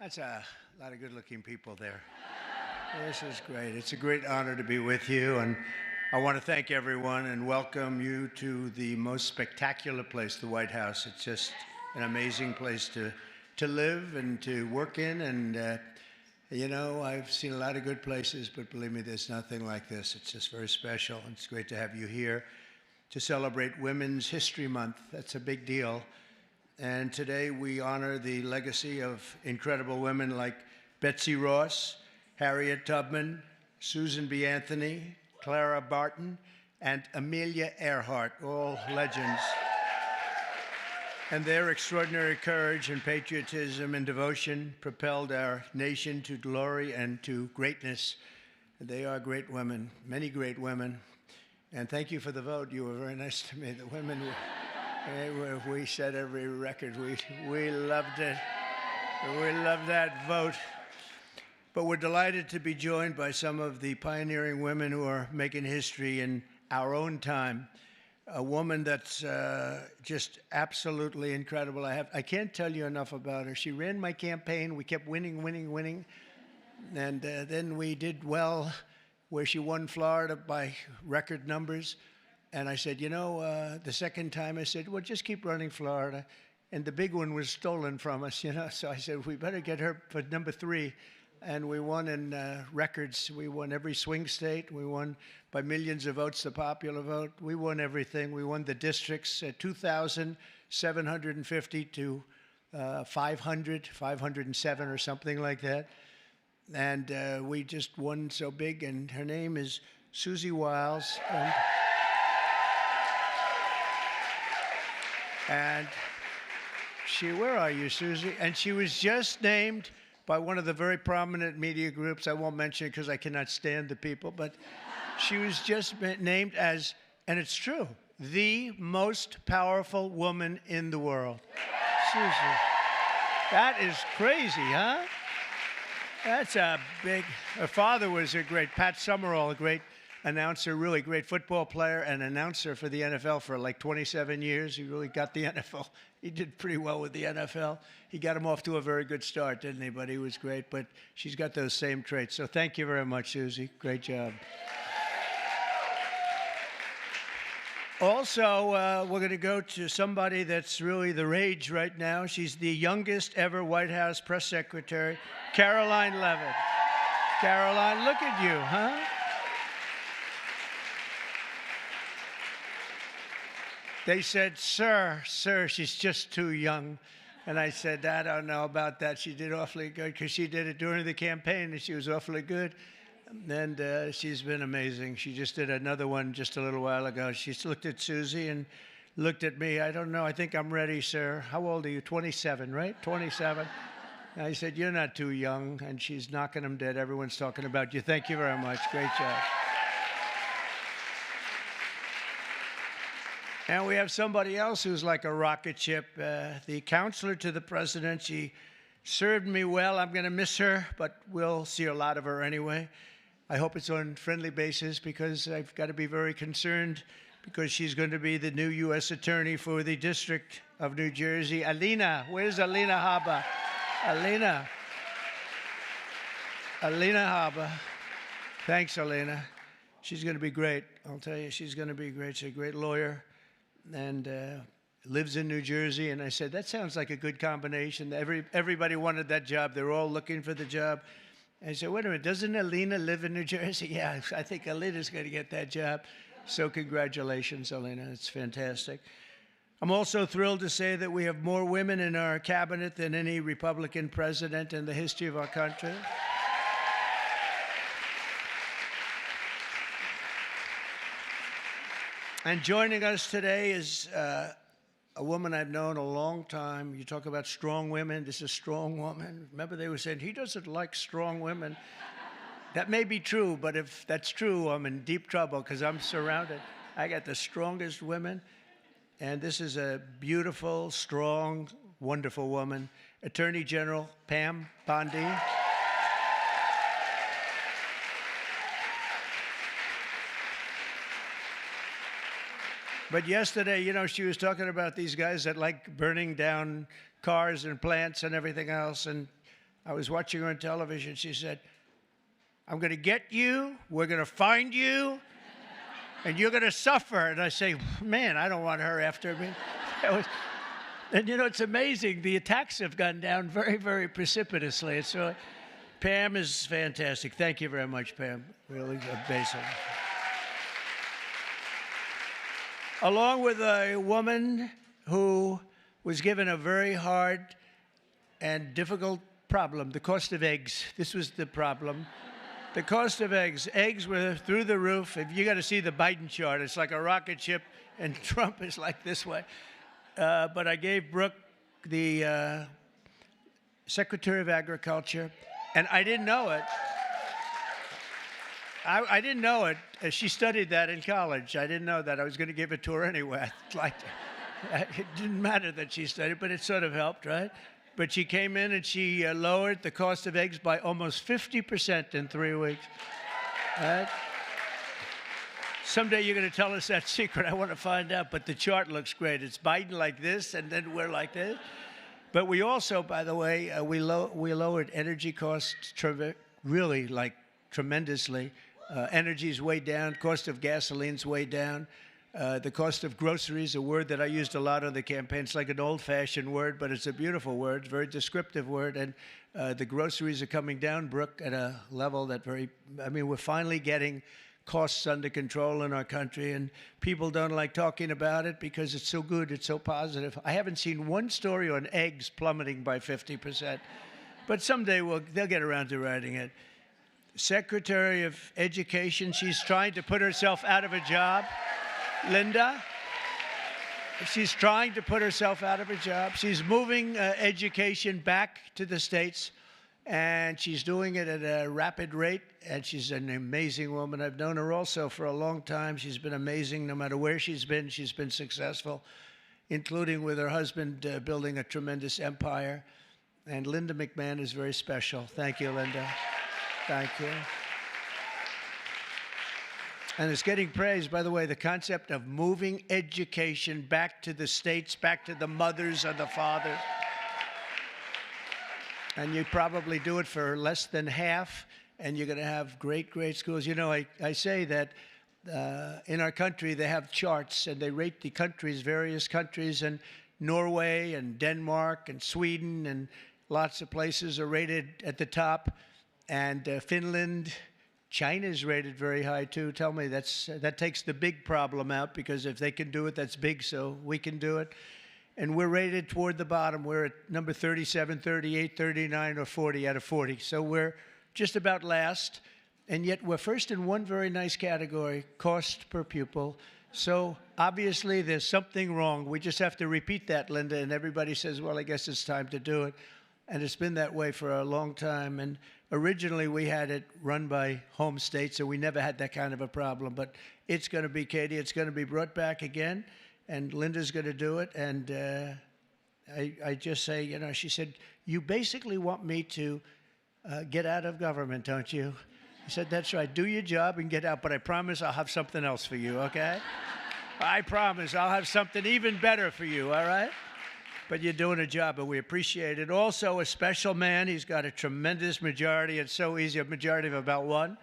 That's a lot of good-looking people there. This is great. It's a great honor to be with you, and I want to thank everyone and welcome you to the most spectacular place, the White House. It's just an amazing place to live and to work in, and you know, I've seen a lot of good places, but believe me, there's nothing like this. It's just very special, and it's great to have you here to celebrate Women's History Month. That's a big deal. And today we honor the legacy of incredible women like Betsy Ross, Harriet Tubman, Susan B. Anthony, Clara Barton, and Amelia Earhart, all legends. And their extraordinary courage and patriotism and devotion propelled our nation to glory and to greatness. They are great women, many great women. And thank you for the vote. You were very nice to me. The women we set every record. We loved it. We loved that vote. But we're delighted to be joined by some of the pioneering women who are making history in our own time. A woman that's just absolutely incredible. I can't tell you enough about her. She ran my campaign. We kept winning. And then we did well, where she won Florida by record numbers. And I said, you know, the second time I said, well, just keep running Florida. And the big one was stolen from us, you know. So I said, we better get her for number 3. And we won in records. We won every swing state. We won by millions of votes, the popular vote. We won everything. We won the districts, 2,750 to 507 or something like that. And we just won so big. And her name is Susie Wiles. And she, where are you, Susie? And she was just named by one of the very prominent media groups. I won't mention it because I cannot stand the people, but she was just named as, and it's true, the most powerful woman in the world. Susie. That is crazy, huh? That's a big, her father was a great, Pat Summerall, a great announcer, really great football player and announcer for the NFL for like 27 years. He really got the NFL. He did pretty well with the NFL. He got him off to a very good start, didn't he? But he was great. But she's got those same traits. So thank you very much, Susie. Great job. Also, we're going to go to somebody that's really the rage right now. She's the youngest ever White House press secretary, Caroline Levitt. Caroline, look at you, huh? They said, sir, she's just too young. And I said, I don't know about that. She did awfully good because she did it during the campaign and she was awfully good. And she's been amazing. She just did another one just a little while ago. She looked at Susie and looked at me. I don't know. I think I'm ready, sir. How old are you? 27, right? 27. And I said, you're not too young. And she's knocking them dead. Everyone's talking about you. Thank you very much. Great job. And we have somebody else who's like a rocket ship, the counselor to the president. She served me well. I'm going to miss her, but we'll see a lot of her anyway. I hope it's on friendly basis because I've got to be very concerned because she's going to be the new U.S. Attorney for the District of New Jersey. Alina, where's Alina Habba? Alina Habba. Thanks, Alina. She's going to be great. I'll tell you, she's going to be great. She's a great lawyer. And lives in New Jersey. And I said, that sounds like a good combination. Everybody wanted that job. They're all looking for the job. I said, wait a minute, doesn't Alina live in New Jersey? Yeah, I think Alina's going to get that job. So congratulations, Alina. It's fantastic. I'm also thrilled to say that we have more women in our cabinet than any Republican president in the history of our country. And joining us today is a woman I've known a long time. You talk about strong women. This is a strong woman. Remember, they were saying, he doesn't like strong women. That may be true, but if that's true, I'm in deep trouble because I'm surrounded. I got the strongest women. And this is a beautiful, strong, wonderful woman, Attorney General Pam Bondi. But yesterday, you know, she was talking about these guys that like burning down cars and plants and everything else. And I was watching her on television. She said, I'm going to get you, we're going to find you, and you're going to suffer. And I say, man, I don't want her after me. And you know, it's amazing. The attacks have gone down very, very precipitously. So Pam is fantastic. Thank you very much, Pam. Really amazing. Along with a woman who was given a very hard and difficult problem, the cost of eggs. This was the problem. The cost of eggs. Eggs were through the roof. If you got to see the Biden chart, it's like a rocket ship, and Trump is like this way. But I gave Brooke the Secretary of Agriculture, and I didn't know it. I didn't know it. She studied that in college. I didn't know that. I was going to give it to her anyway. It didn't matter that she studied, but it sort of helped, right? But she came in and she lowered the cost of eggs by almost 50% in 3 weeks. Right? Someday you're going to tell us that secret. I want to find out. But the chart looks great. It's Biden like this, and then we're like this. But we also, by the way, we lowered energy costs really like tremendously. Energy's way down. Cost of gasoline's way down. The cost of groceries, a word that I used a lot on the campaign. It's like an old-fashioned word, but it's a beautiful word, very descriptive word. And the groceries are coming down, Brooke, at a level that we're finally getting costs under control in our country, and people don't like talking about it because it's so good, it's so positive. I haven't seen one story on eggs plummeting by 50%, but someday they'll get around to writing it. Secretary of Education, she's trying to put herself out of a job. Linda, she's trying to put herself out of a job. She's moving education back to the States, and she's doing it at a rapid rate, and she's an amazing woman. I've known her also for a long time. She's been amazing. No matter where she's been successful, including with her husband building a tremendous empire. And Linda McMahon is very special. Thank you, Linda. Thank you. And it's getting praised, by the way, the concept of moving education back to the States, back to the mothers and the fathers. And you probably do it for less than half, and you're going to have great, great schools. You know, I say that in our country, they have charts, and they rate the countries, various countries, and Norway and Denmark and Sweden and lots of places are rated at the top. And Finland, China's rated very high, too. Tell me, that takes the big problem out, because if they can do it, that's big, so we can do it. And we're rated toward the bottom. We're at number 37, 38, 39, or 40 out of 40. So we're just about last. And yet we're first in one very nice category, cost per pupil. So obviously there's something wrong. We just have to repeat that, Linda. And everybody says, well, I guess it's time to do it. And it's been that way for a long time. And originally we had it run by home state, so we never had that kind of a problem. But it's going to be, Katie, it's going to be brought back again. And Linda's going to do it, and I just say, you know, she said, you basically want me to get out of government, don't you? I said, that's right. Do your job and get out, but I promise I'll have something else for you, okay? I promise I'll have something even better for you, all right? But you're doing a job, and we appreciate it. Also, a special man. He's got a tremendous majority. It's so easy, a majority of about one.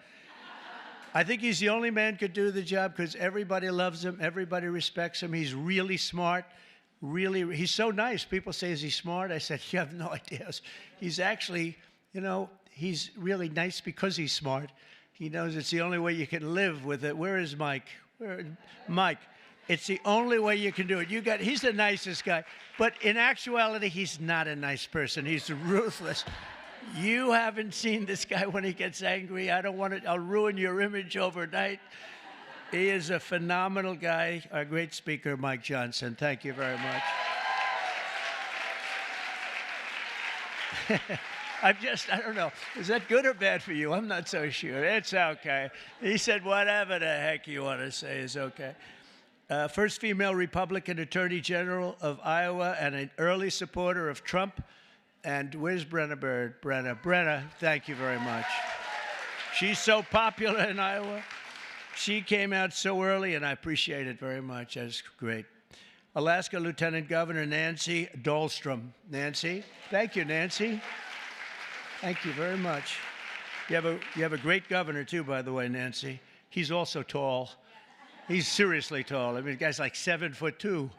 I think he's the only man could do the job because everybody loves him. Everybody respects him. He's really smart. He's so nice. People say, is he smart? I said, you have no idea. He's actually, you know, he's really nice because he's smart. He knows it's the only way you can live with it. Where is Mike? Mike, it's the only way you can do it. He's the nicest guy. But in actuality, he's not a nice person. He's ruthless. You haven't seen this guy when he gets angry. I'll ruin your image overnight. He is a phenomenal guy. Our great speaker, Mike Johnson. Thank you very much. I don't know. Is that good or bad for you? I'm not so sure. It's okay. He said whatever the heck you want to say is okay. First female Republican Attorney General of Iowa and an early supporter of Trump. And where's Brenna Bird? Brenna, thank you very much. She's so popular in Iowa. She came out so early, and I appreciate it very much. That's great. Alaska Lieutenant Governor Nancy Dahlstrom. Nancy, thank you, Nancy. Thank you very much. You have a great governor, too, by the way, Nancy. He's also tall. He's seriously tall. I mean, the guy's like 7'2".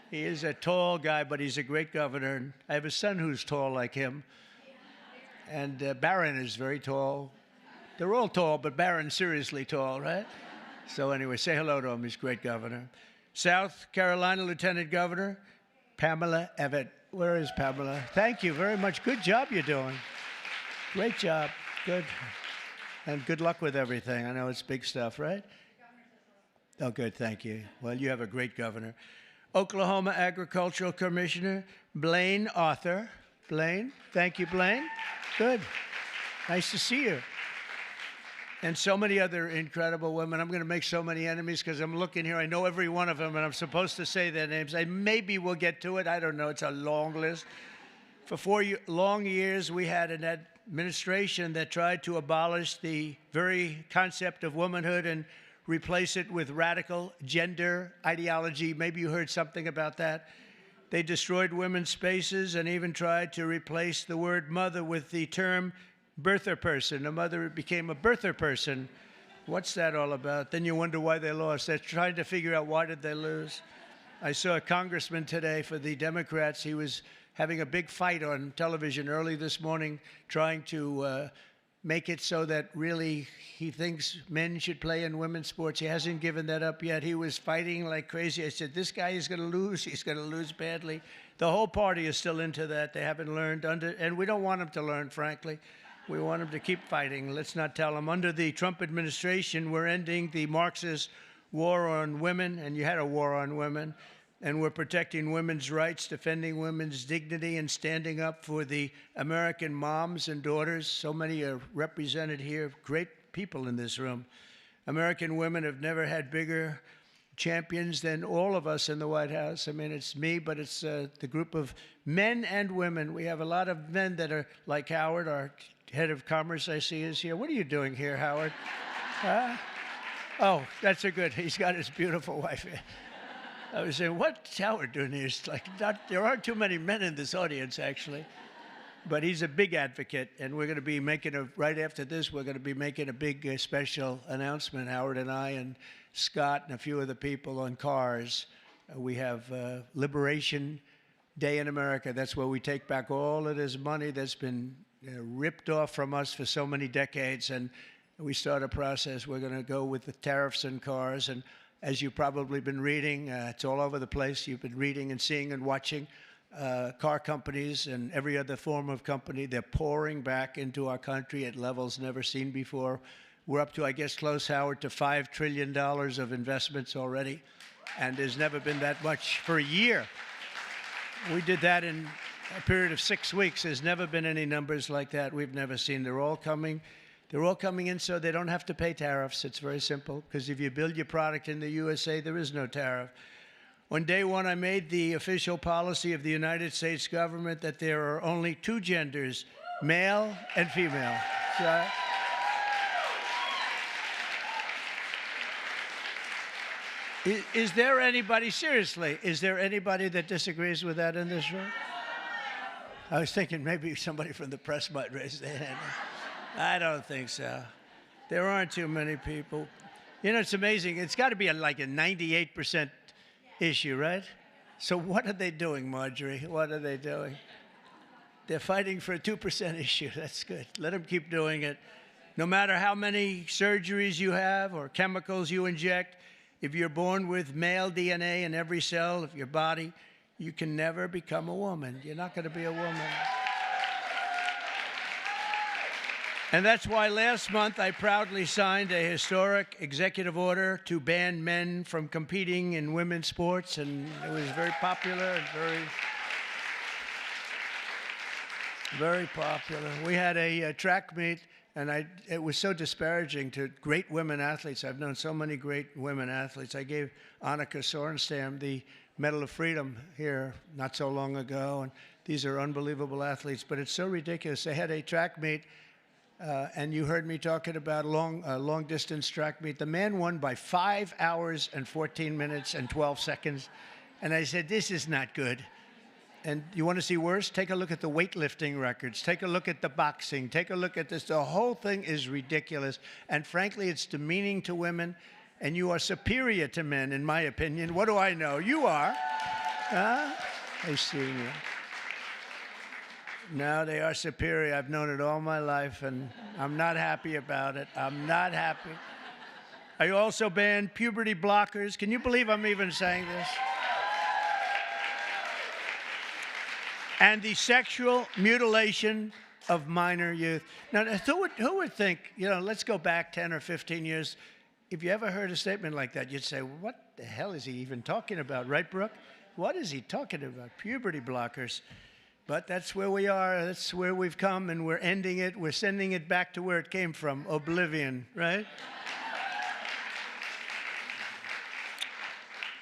He is a tall guy, but he's a great governor. And I have a son who's tall like him. And Barron is very tall. They're all tall, but Barron's seriously tall, right? So anyway, say hello to him. He's a great governor. South Carolina Lieutenant Governor, Pamela Evett. Where is Pamela? Thank you very much. Good job you're doing. Great job. Good. And good luck with everything. I know it's big stuff, right? Oh, good. Thank you. Well, you have a great governor. Oklahoma Agricultural Commissioner, Blaine Arthur. Blaine. Thank you, Blaine. Good. Nice to see you. And so many other incredible women. I'm going to make so many enemies because I'm looking here. I know every one of them, and I'm supposed to say their names. Maybe we'll get to it. I don't know. It's a long list. For 4 long years, we had an administration that tried to abolish the very concept of womanhood and replace it with radical gender ideology. Maybe you heard something about that. They destroyed women's spaces and even tried to replace the word mother with the term birther person. A mother became a birther person. What's that all about? Then you wonder why they lost. They're trying to figure out why did they lose. I saw a congressman today for the Democrats. He was having a big fight on television early this morning, trying to make it so that really he thinks men should play in women's sports. He hasn't given that up yet. He was fighting like crazy. I said, this guy is going to lose. He's going to lose badly. The whole party is still into that. They haven't learned and we don't want them to learn, frankly. We want them to keep fighting. Let's not tell them. Under the Trump administration, we're ending the Marxist war on women, and you had a war on women, and we're protecting women's rights, defending women's dignity, and standing up for the American moms and daughters. So many are represented here, great people in this room. American women have never had bigger champions than all of us in the White House. I mean, it's me, but it's the group of men and women. We have a lot of men that are like Howard, our head of commerce, I see is here. What are you doing here, Howard? Oh, that's a good. He's got his beautiful wife here. I was saying, what's Howard doing here? It's like there aren't too many men in this audience, actually. But he's a big advocate, and we're going to be making right after this, we're going to be making a big special announcement, Howard and I and Scott and a few other people on cars. We have Liberation Day in America. That's where we take back all of this money that's been ripped off from us for so many decades, and we start a process. We're going to go with the tariffs on cars, and as you've probably been reading, it's all over the place. You've been reading and seeing and watching car companies and every other form of company. They're pouring back into our country at levels never seen before. We're up to, I guess, close, Howard, to $5 trillion of investments already, and there's never been that much for a year. We did that in a period of 6 weeks. There's never been any numbers like that we've never seen. They're all coming. They're all coming in so they don't have to pay tariffs. It's very simple, because if you build your product in the USA, there is no tariff. On day one, I made the official policy of the United States government that there are only two genders, male and female. So, is there anybody, seriously, is there anybody that disagrees with that in this room? I was thinking maybe somebody from the press might raise their hand. I don't think so. There aren't too many people. You know, it's amazing. It's got to be like a 98% issue, right? So what are they doing, Marjorie? What are they doing? They're fighting for a 2% issue. That's good. Let them keep doing it. No matter how many surgeries you have or chemicals you inject, if you're born with male DNA in every cell of your body, you can never become a woman. You're not going to be a woman. And that's why last month I proudly signed a historic executive order to ban men from competing in women's sports, and it was very popular and very popular. We had a track meet, and it was so disparaging to great women athletes. I've known so many great women athletes. I gave Annika Sorenstam the Medal of Freedom here not so long ago, and these are unbelievable athletes, but it's so ridiculous. They had a track meet, and you heard me talking about long-distance track meet. The man won by 5 hours and 14 minutes and 12 seconds, and I said, this is not good. And you want to see worse? Take a look at the weightlifting records. Take a look at the boxing. Take a look at this. The whole thing is ridiculous. And frankly, it's demeaning to women. And you are superior to men, in my opinion. What do I know? You are. Huh? I see you. No, they are superior. I've known it all my life, and I'm not happy about it. I'm not happy. I also banned puberty blockers. Can you believe I'm even saying this? And the sexual mutilation of minor youth. Now, who would think, let's go back 10 or 15 years. If you ever heard a statement like that, you'd say, what the hell is he even talking about, right, Brooke? What is he talking about? Puberty blockers. But that's where we are. That's where we've come, and we're ending it. We're sending it back to where it came from, oblivion, right?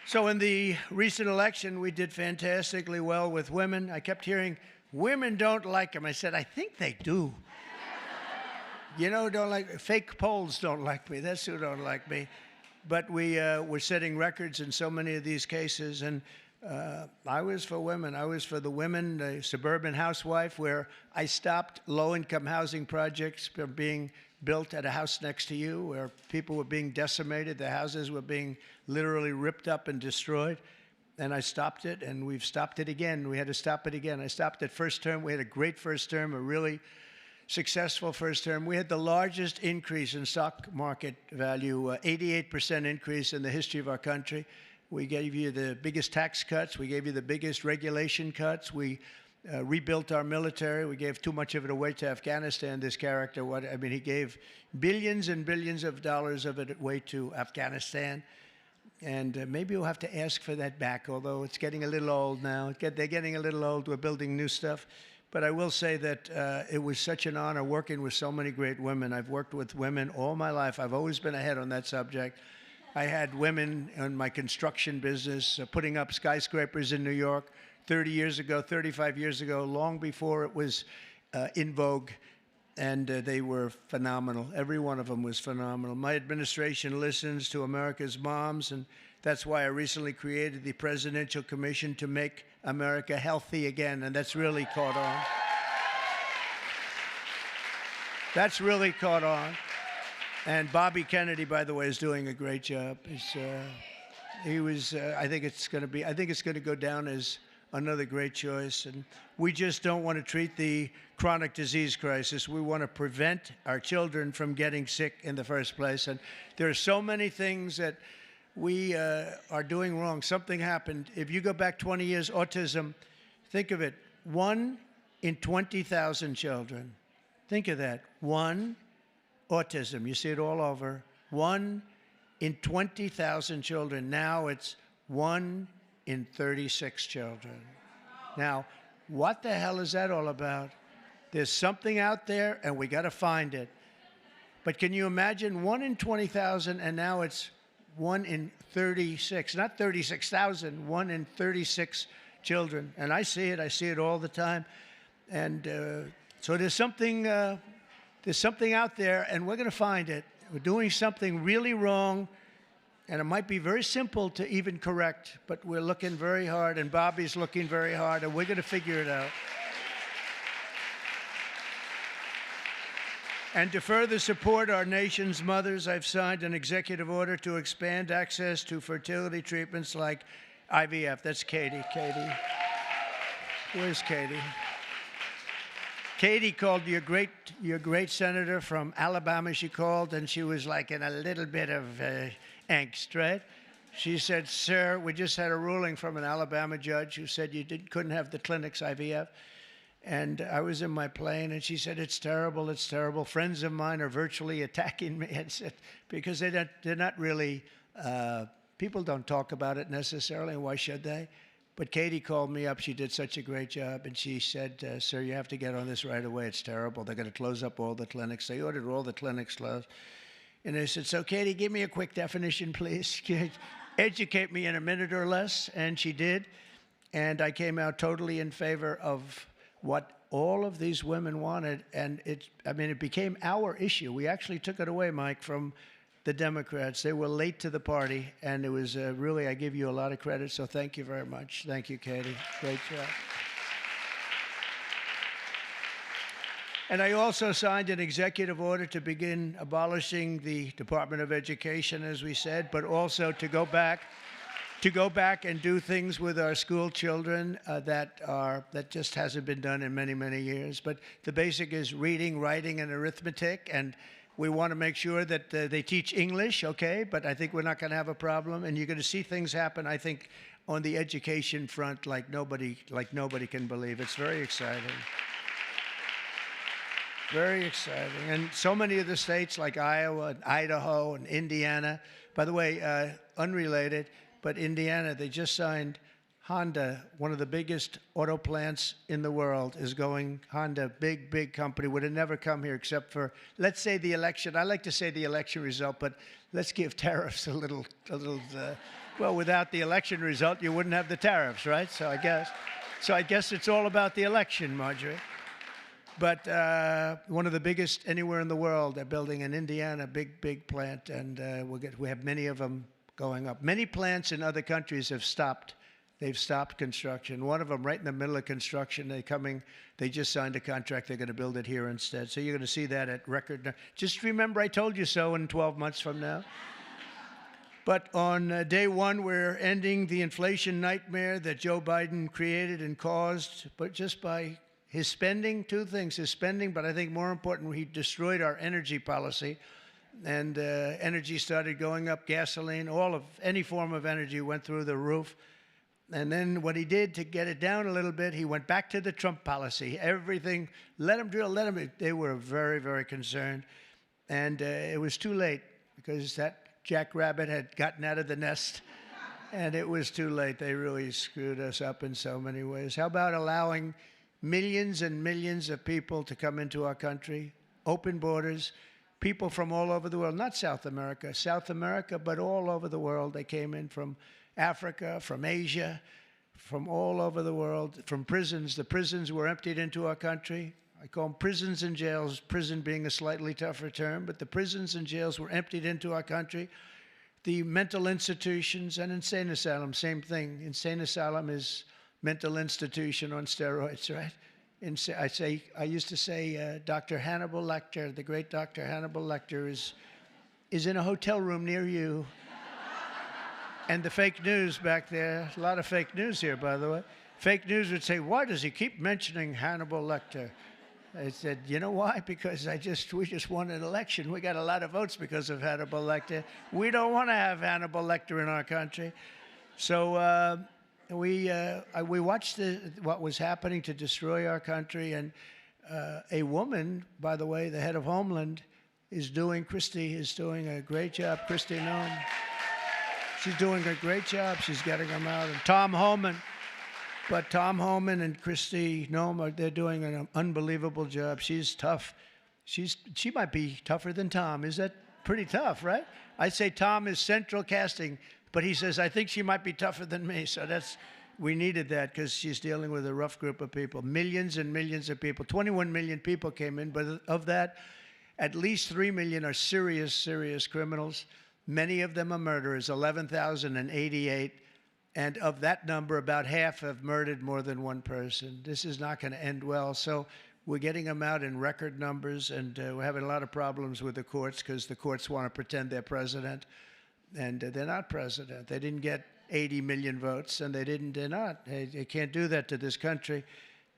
So in the recent election, we did fantastically well with women. I kept hearing, women don't like him. I said, I think they do. Don't like, fake polls don't like me. That's who don't like me. But we're setting records in so many of these cases. And I was for women. I was for the women, the suburban housewife, where I stopped low-income housing projects from being built at a house next to you, where people were being decimated. The houses were being literally ripped up and destroyed. And I stopped it, and we've stopped it again. We had to stop it again. I stopped it first term. We had a great first term, a really successful first term. We had the largest increase in stock market value, 88% increase in the history of our country. We gave you the biggest tax cuts. We gave you the biggest regulation cuts. We rebuilt our military. We gave too much of it away to Afghanistan, this character. He gave billions and billions of dollars of it away to Afghanistan. And maybe we'll have to ask for that back, although it's getting a little old now. They're getting a little old. We're building new stuff. But I will say that it was such an honor working with so many great women. I've worked with women all my life. I've always been ahead on that subject. I had women in my construction business putting up skyscrapers in New York 30 years ago, 35 years ago, long before it was in vogue. And they were phenomenal. Every one of them was phenomenal. My administration listens to America's moms, and that's why I recently created the Presidential Commission to make America healthy again, and that's really caught on. That's really caught on. And Bobby Kennedy, by the way, is doing a great job. I think it's going to go down as another great choice. And we just don't want to treat the chronic disease crisis. We want to prevent our children from getting sick in the first place. And there are so many things that we are doing wrong. Something happened. If you go back 20 years, autism, think of it, 1 in 20,000 children. Think of that. 1, autism. You see it all over. 1 in 20,000 children. Now it's 1 in 36 children. Now, what the hell is that all about? There's something out there, and we got to find it. But can you imagine 1 in 20,000, and now it's 1 in 36, not 36,000, 1 in 36 children. And I see it all the time. And so there's something out there, and we're going to find it. We're doing something really wrong, and it might be very simple to even correct, but we're looking very hard, and Bobby's looking very hard, and we're going to figure it out. And to further support our nation's mothers, I've signed an executive order to expand access to fertility treatments like IVF. That's Katie. Katie. Where's Katie? Katie called your great senator from Alabama. She called, and she was like in a little bit of angst, right? She said, sir, we just had a ruling from an Alabama judge who said you couldn't have the clinics IVF. And I was in my plane, and she said, it's terrible, it's terrible. Friends of mine are virtually attacking me, and said, because they're not really, people don't talk about it necessarily, and why should they? But Katie called me up. She did such a great job, and she said, sir, you have to get on this right away. It's terrible. They're going to close up all the clinics. They ordered all the clinics closed. And I said, so Katie, give me a quick definition, please. Educate me in a minute or less. And she did. And I came out totally in favor of what all of these women wanted. And it became our issue. We actually took it away, Mike, from the Democrats. They were late to the party. And it was really, I give you a lot of credit. So thank you very much. Thank you, Katie. Great job. And I also signed an executive order to begin abolishing the Department of Education, as we said, but also to go back and do things with our school children that just hasn't been done in many, many years. But the basic is reading, writing, and arithmetic, and we want to make sure that they teach English, okay? But I think we're not going to have a problem, and you're going to see things happen, I think, on the education front like nobody can believe. It's very exciting. Very exciting. And so many of the states like Iowa and Idaho and Indiana, by the way, unrelated, but Indiana, they just signed Honda, one of the biggest auto plants in the world, is going. Honda, big company, would have never come here except for, let's say, the election. I like to say the election result, but let's give tariffs a little. Well, without the election result, you wouldn't have the tariffs, right? So I guess it's all about the election, Marjorie. But one of the biggest anywhere in the world. They're building in Indiana, big plant, and we have many of them going up. Many plants in other countries have stopped. They've stopped construction. One of them, right in the middle of construction, they just signed a contract. They're going to build it here instead. So you're going to see that at record. Just remember, I told you so in 12 months from now. But on day one, we're ending the inflation nightmare that Joe Biden created and caused, but just by his spending. Two things: his spending, but I think more important, he destroyed our energy policy. And energy started going up, gasoline, any form of energy went through the roof. And then what he did to get it down a little bit, he went back to the Trump policy. Everything, let him drill, let him. They were very, very concerned. And it was too late because that jackrabbit had gotten out of the nest. And it was too late. They really screwed us up in so many ways. How about allowing millions and millions of people to come into our country, open borders, people from all over the world, not South America, but all over the world. They came in from Africa, from Asia, from all over the world, from prisons. The prisons were emptied into our country. I call them prisons and jails, prison being a slightly tougher term, but the prisons and jails were emptied into our country. The mental institutions and insane asylum, same thing. Insane asylum is mental institution on steroids, right? I used to say Dr. Hannibal Lecter, the great Dr. Hannibal Lecter, is in a hotel room near you. And the fake news back there, a lot of fake news here, by the way. Fake news would say, why does he keep mentioning Hannibal Lecter? I said, you know why? Because we just won an election. We got a lot of votes because of Hannibal Lecter. We don't want to have Hannibal Lecter in our country. So we watched what was happening to destroy our country. And a woman, by the way, the head of Homeland, Christie is doing a great job. Kristi Noem. She's doing a great job. She's getting them out. And Tom Homan. But Tom Homan and Kristi Noem, they're doing an unbelievable job. She's tough. She might be tougher than Tom. Is that pretty tough, right? I'd say Tom is central casting, but he says, I think she might be tougher than me. So we needed that because she's dealing with a rough group of people. Millions and millions of people. 21 million people came in, but of that, at least 3 million are serious criminals. Many of them are murderers, 11,088. And of that number, about half have murdered more than one person. This is not going to end well. So we're getting them out in record numbers, and we're having a lot of problems with the courts because the courts want to pretend they're president. And they're not president. They didn't get 80 million votes, and they're not. They can't do that to this country.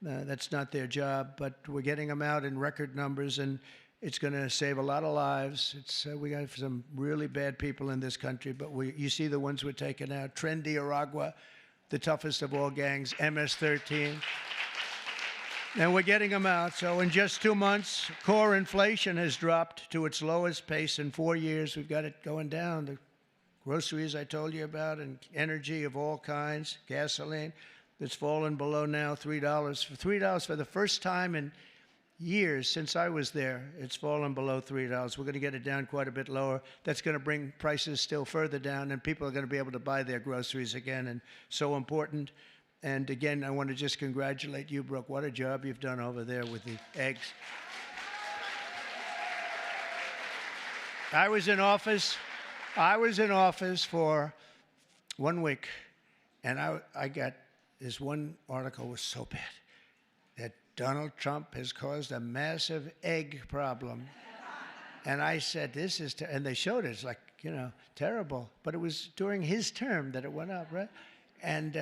That's not their job. But we're getting them out in record numbers, and it's going to save a lot of lives. We got some really bad people in this country, but you see the ones we're taking out. Trendy Aragua, the toughest of all gangs, MS-13. And we're getting them out. So in just 2 months, core inflation has dropped to its lowest pace in 4 years. We've got it going down. The groceries I told you about, and energy of all kinds, gasoline, that's fallen below now $3. $3 for the first time in years since I was there, it's fallen below $3. We're going to get it down quite a bit lower. That's going to bring prices still further down, and people are going to be able to buy their groceries again, and so important. And again, I want to just congratulate you, Brooke. What a job you've done over there with the eggs. I was in office for 1 week, and I got this one article was so bad that Donald Trump has caused a massive egg problem. And I said, this is, and they showed it. It's like, you know, terrible. But it was during his term that it went up, right? And,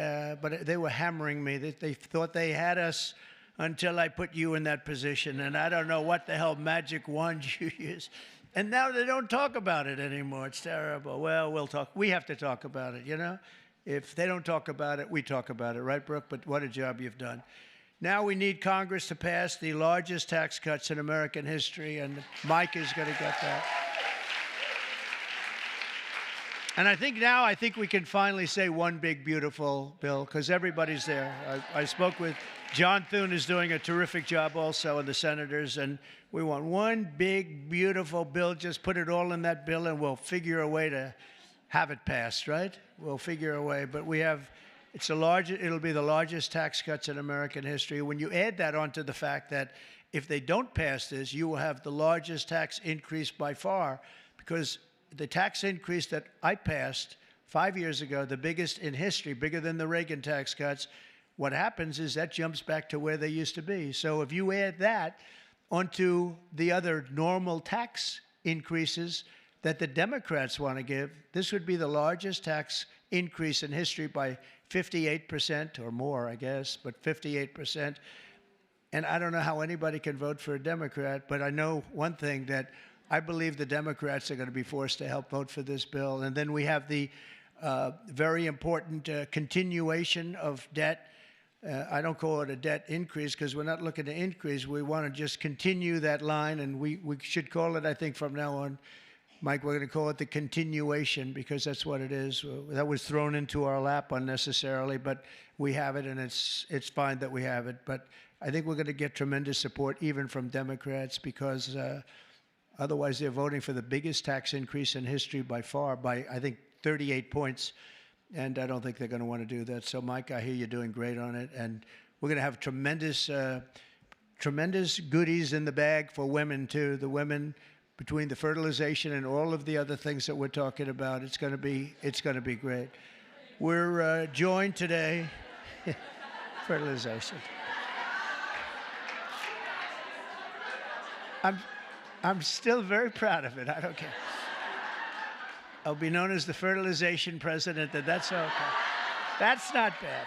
but they were hammering me. They thought they had us until I put you in that position. And I don't know what the hell magic wand you use. And now they don't talk about it anymore. It's terrible. Well, we'll talk. We have to talk about it, you know? If they don't talk about it, we talk about it, right, Brooke? But what a job you've done. Now we need Congress to pass the largest tax cuts in American history, and Mike is going to get that. And I think we can finally say one big, beautiful bill, because everybody's there. I spoke with John Thune, is doing a terrific job also, and the senators, and we want one big, beautiful bill. Just put it all in that bill, and we'll figure a way to have it passed, right? We'll figure a way. But we have, it'll be the largest tax cuts in American history. When you add that onto the fact that if they don't pass this, you will have the largest tax increase by far, because the tax increase that I passed 5 years ago, the biggest in history, bigger than the Reagan tax cuts, what happens is that jumps back to where they used to be. So if you add that onto the other normal tax increases that the Democrats want to give, this would be the largest tax increase in history by 58% or more, I guess, but 58%. And I don't know how anybody can vote for a Democrat, but I know one thing, that I believe the Democrats are going to be forced to help vote for this bill. And then we have the very important continuation of debt. I don't call it a debt increase, because we're not looking to increase. We want to just continue that line, and we should call it, I think, from now on, Mike, we're going to call it the continuation, because that's what it is. That was thrown into our lap unnecessarily, but we have it, and it's fine that we have it. But I think we're going to get tremendous support even from Democrats, because otherwise they're voting for the biggest tax increase in history by far, by, I think, 38 points. And I don't think they're going to want to do that. So, Mike, I hear you're doing great on it. And we're going to have tremendous goodies in the bag for women, too. The women, between the fertilization and all of the other things that we're talking about, it's going to be great. We're joined today, fertilization. I'm still very proud of it. I don't care. I'll be known as the fertilization president, and that's okay. That's not bad.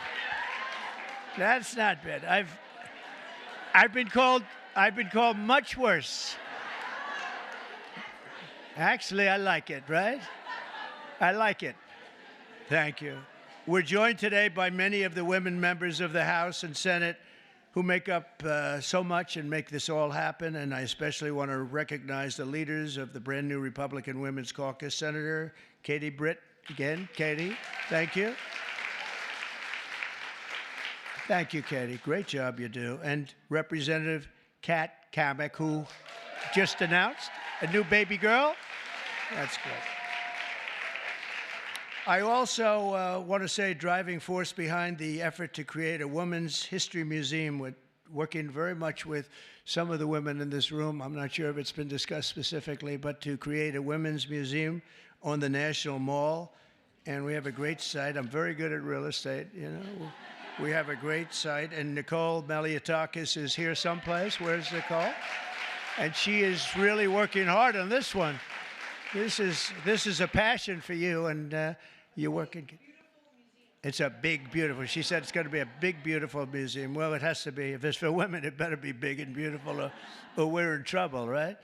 That's not bad. I've been called much worse. Actually, I like it, right? I like it. Thank you. We're joined today by many of the women members of the House and Senate who make up so much and make this all happen. And I especially want to recognize the leaders of the brand new Republican Women's Caucus, Senator Katie Britt. Again, Katie, thank you. Thank you, Katie. Great job you do. And Representative Kat Cammack, who just announced a new baby girl. That's good. I also want to say driving force behind the effort to create a Women's History Museum, with working very much with some of the women in this room. I'm not sure if it's been discussed specifically, but to create a women's museum on the National Mall. And we have a great site. I'm very good at real estate, you know. We have a great site. And Nicole Maliotakis is here someplace. Where's Nicole? And she is really working hard on this one. This is a passion for you, and you're working. It's a big, beautiful. She said it's going to be a big, beautiful museum. Well, it has to be. If it's for women, it better be big and beautiful, or we're in trouble, right?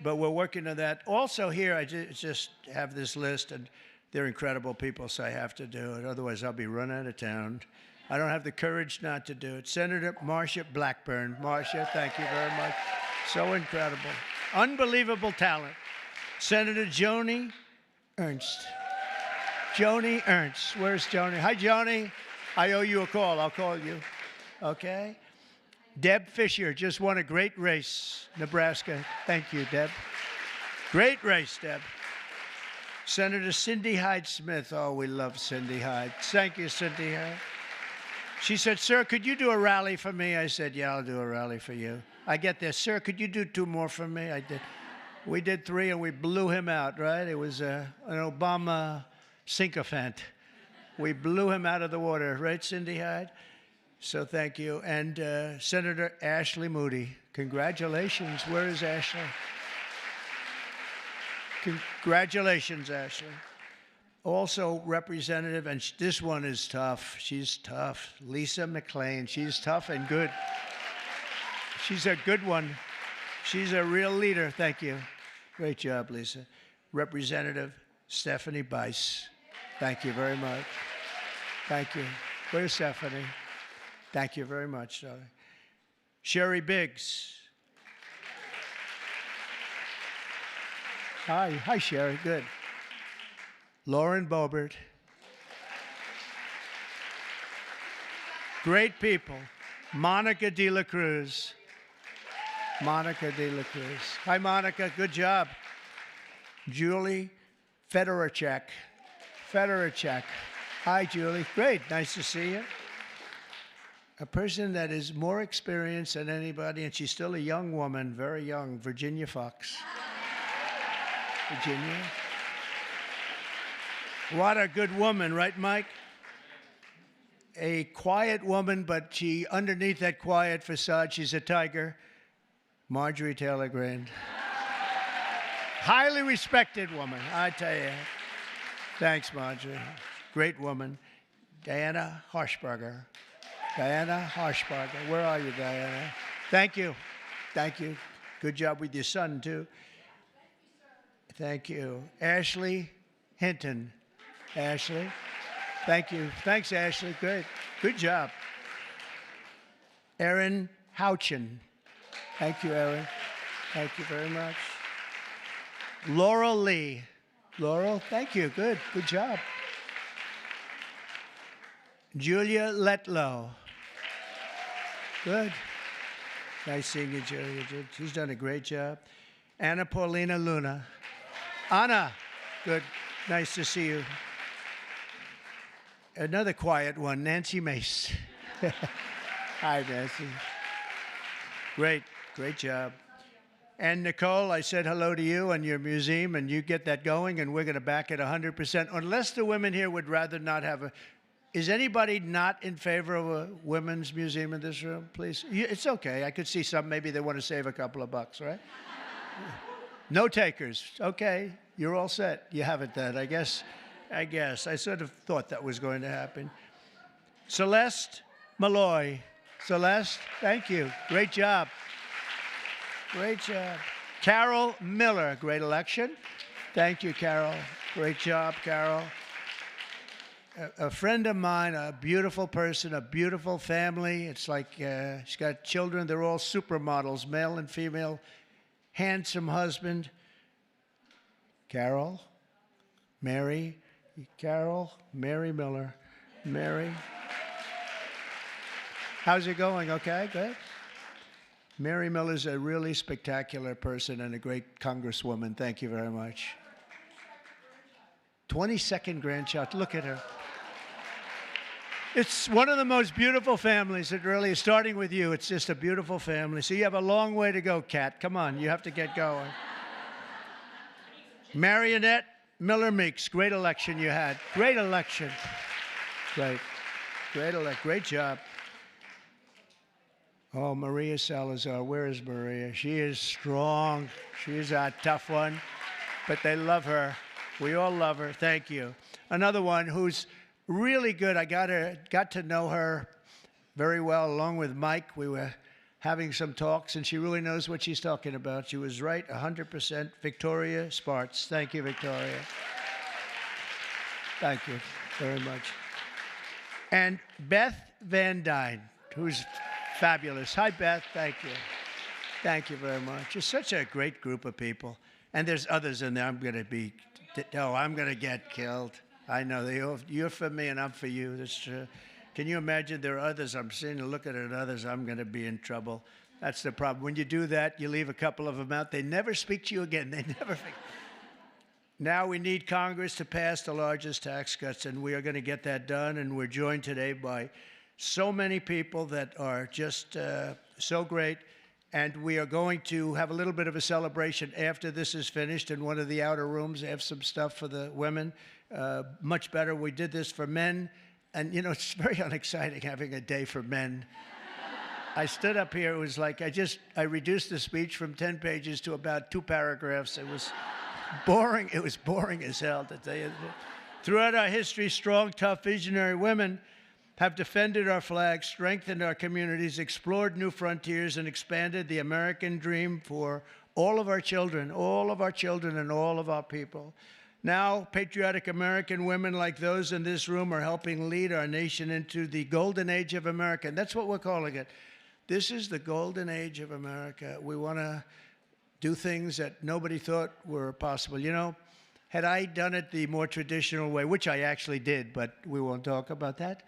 But we're working on that. Also here, I just have this list, and they're incredible people, so I have to do it. Otherwise, I'll be run out of town. I don't have the courage not to do it. Senator Marsha Blackburn. Marsha, thank you very much. So incredible. Unbelievable talent. Senator Joni Ernst. Joni Ernst. Where's Joni? Hi, Joni. I owe you a call. I'll call you. Okay? Deb Fisher just won a great race, Nebraska. Thank you, Deb. Great race, Deb. Senator Cindy Hyde-Smith. Oh, we love Cindy Hyde. Thank you, Cindy Hyde. She said, sir, could you do a rally for me? I said, yeah, I'll do a rally for you. I get there, sir, could you do 2 more for me? I did. We did 3, and we blew him out, right? It was an Obama sycophant. We blew him out of the water, right, Cindy Hyde? So thank you. And Senator Ashley Moody, congratulations. Where is Ashley? Congratulations, Ashley. Also, Representative, and this one is tough. She's tough. Lisa McLean. She's tough and good. She's a good one. She's a real leader. Thank you. Great job, Lisa. Representative Stephanie Bice. Thank you very much. Thank you. Where's Stephanie? Thank you very much, darling. Sherry Biggs. Hi. Hi, Sherry. Good. Lauren Boebert. Great people. Monica De La Cruz. Monica De La Cruz. Hi, Monica. Good job. Julie Fedorchak. Fedorchak. Hi, Julie. Great. Nice to see you. A person that is more experienced than anybody, and she's still a young woman, very young, Virginia Fox. Virginia. What a good woman, right, Mike? A quiet woman, but she, underneath that quiet facade, she's a tiger. Marjorie Taylor Greene. Highly respected woman, I tell you. Thanks, Marjorie. Great woman. Diana Harshbarger. Diana Harshbarger. Where are you, Diana? Thank you. Thank you. Good job with your son, too. Thank you. Ashley Hinton. Ashley. Thank you. Thanks, Ashley. Good. Good job. Erin Houchin. Thank you, Erin. Thank you very much. Laurel Lee. Laurel, thank you. Good. Good job. Julia Letlow. Good. Nice seeing you, Julia. She's done a great job. Anna Paulina Luna. Anna. Good. Nice to see you. Another quiet one, Nancy Mace. Hi, Nancy. Great. Great job. And Nicole, I said hello to you and your museum, and you get that going, and we're going to back it 100%, unless the women here would rather not have a... Is anybody not in favor of a women's museum in this room, please? It's okay. I could see some. Maybe they want to save a couple of bucks, right? No takers. Okay. You're all set. You have it then, I guess. I sort of thought that was going to happen. Celeste Malloy. Celeste, thank you. Great job. Great job. Carol Miller, great election. Thank you, Carol. Great job, Carol. A friend of mine, a beautiful person, a beautiful family. It's like she's got children. They're all supermodels, male and female. Handsome husband. Carol, Mary, Carol, Mary Miller, Mary. How's it going? Okay, good. Mary Miller's a really spectacular person and a great congresswoman. Thank you very much. 22nd grandchild. Look at her. It's one of the most beautiful families. It really is. Starting with you, it's just a beautiful family. So you have a long way to go, Kat. Come on, you have to get going. Marionette Miller Meeks, great election you had. Great election. Great. Great job. Oh, Maria Salazar. Where is Maria? She is strong. She is a tough one. But they love her. We all love her. Thank you. Another one who's really good. I got to know her very well along with Mike. We were having some talks, and she really knows what she's talking about. She was right 100%. Victoria Spartz. Thank you, Victoria. Thank you very much. And Beth Van Dyne, who's fabulous. Hi, Beth. Thank you. Thank you very much. It's such a great group of people. And there's others in there. I'm going to get killed. I know. You're for me, and I'm for you. That's true. Can you imagine there are others? I'm sitting and looking at others. I'm going to be in trouble. That's the problem. When you do that, you leave a couple of them out. They never speak to you again. They never speak. Now we need Congress to pass the largest tax cuts, and we are going to get that done. And we're joined today by so many people that are just so great. And we are going to have a little bit of a celebration after this is finished in one of the outer rooms. They have some stuff for the women. Much better. We did this for men And, you know, it's very unexciting having a day for men. I stood up here, it was like I reduced the speech from 10 pages to about 2 paragraphs. It was boring. It was boring as hell, to tell you. Throughout our history, strong, tough, visionary women have defended our flag, strengthened our communities, explored new frontiers, and expanded the American dream for all of our children and all of our people. Now, patriotic American women like those in this room are helping lead our nation into the golden age of America. And that's what we're calling it. This is the golden age of America. We want to do things that nobody thought were possible. You know, had I done it the more traditional way, which I actually did, but we won't talk about that.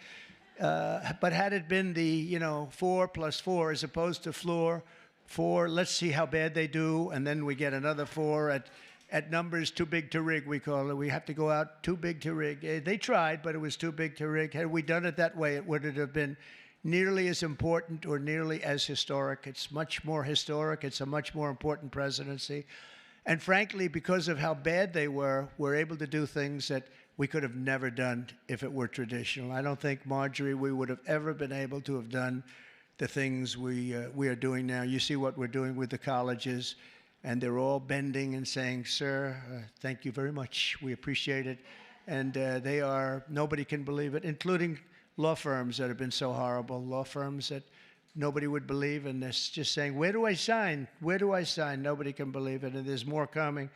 But had it been the, you know, 4 + 4 as opposed to floor 4, let's see how bad they do, and then we get another 4 at numbers too big to rig, we call it. We have to go out too big to rig. They tried, but it was too big to rig. Had we done it that way, it wouldn't have been nearly as important or nearly as historic. It's much more historic. It's a much more important presidency. And frankly, because of how bad they were, we're able to do things that we could have never done if it were traditional. I don't think, Marjorie, we would have ever been able to have done the things we are doing now. You see what we're doing with the colleges, and they're all bending and saying, sir, thank you very much. We appreciate it. And they are, nobody can believe it, including law firms that have been so horrible, law firms that nobody would believe, and they're just saying, where do I sign? Where do I sign? Nobody can believe it, and there's more coming.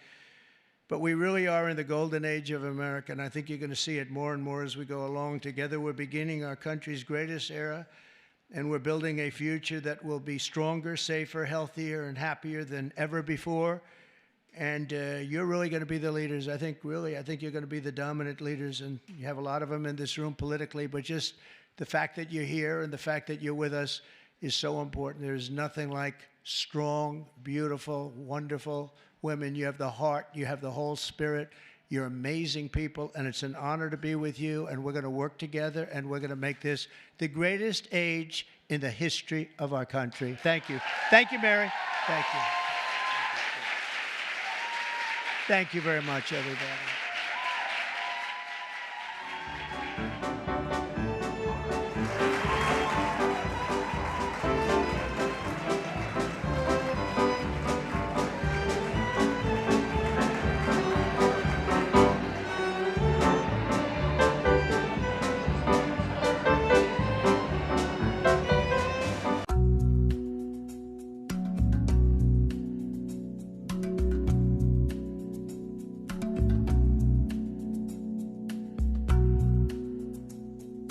But we really are in the golden age of America, and I think you're going to see it more and more as we go along. Together, we're beginning our country's greatest era, and we're building a future that will be stronger, safer, healthier, and happier than ever before. And you're really going to be the leaders. I think you're going to be the dominant leaders, and you have a lot of them in this room politically, but just the fact that you're here and the fact that you're with us is so important. There's nothing like strong, beautiful, wonderful women. You have the heart, you have the whole spirit. You're amazing people, and it's an honor to be with you, and we're going to work together, and we're going to make this the greatest age in the history of our country. Thank you. Thank you, Mary. Thank you. Thank you very much, everybody.